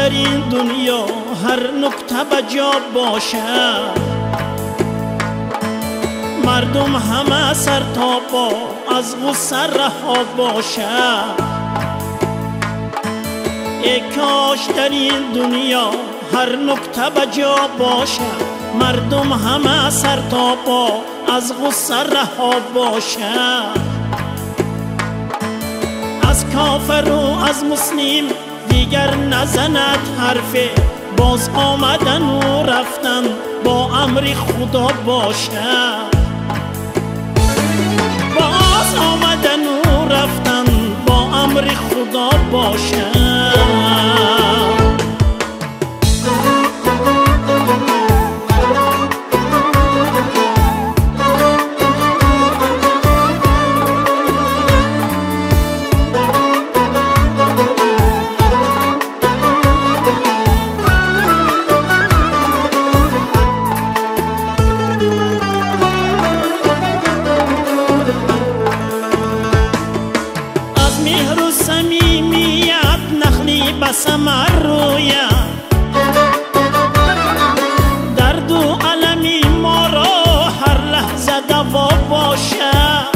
در این دنیا هر نکته بجا باشد، مردم همه سر تا پا از غصه رها باشد. ای کاش در این دنیا هر نکته بجا باشد، مردم همه سر تا پا از غصه رها باشد. از کافر و از مسلم دیگر نزند حرفه، باز آمدن و رفتن با امر خدا باشد. باز آمدن و رفتن با امر خدا باشد. ثمر رویم درد و علمی ما را هر لحظه دوا باشد.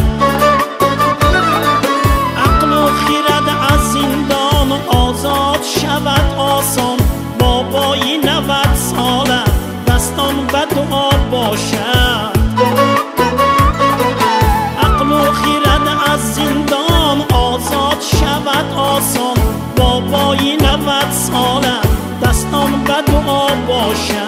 عقل و خرد از زندان آزاد شود آسان، بابای 90 ساله دستان به دعا باشد. عقل و خرد از زندان آزاد شود آسان، بابای 90 ساله دستان به دعا باشد.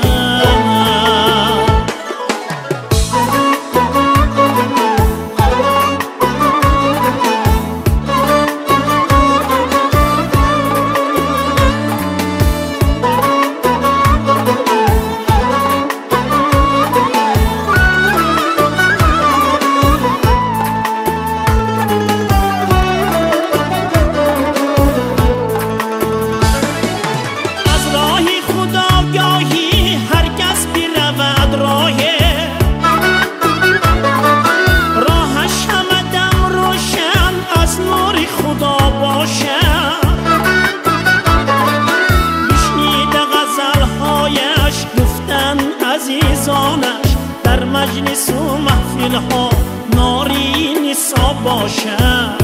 در مجلس و محفل ها ناری نسا باشد.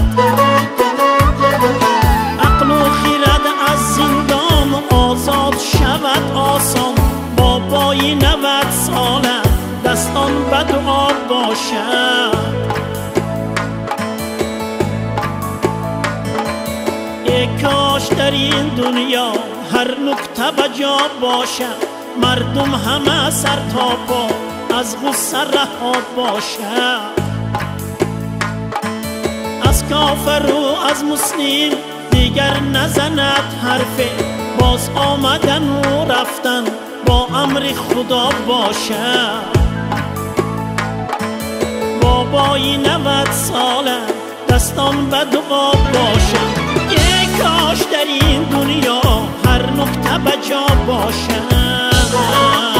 عقل و خرد از زندان آزاد شود آسان، بابای 90 ساله دستان به دعا باشد. ای کاش در این دنیا هر نکته بجا باشد، مردم همه سر تا پا از غصه رها باشد. از کافر و از مسلم دیگر نزند حرفه، باز آمدن و رفتن با امر خدا باشد. بابای 90 ساله دستان به دعا باشد. ای کاش در این دنیا هر نکته بجا باشد.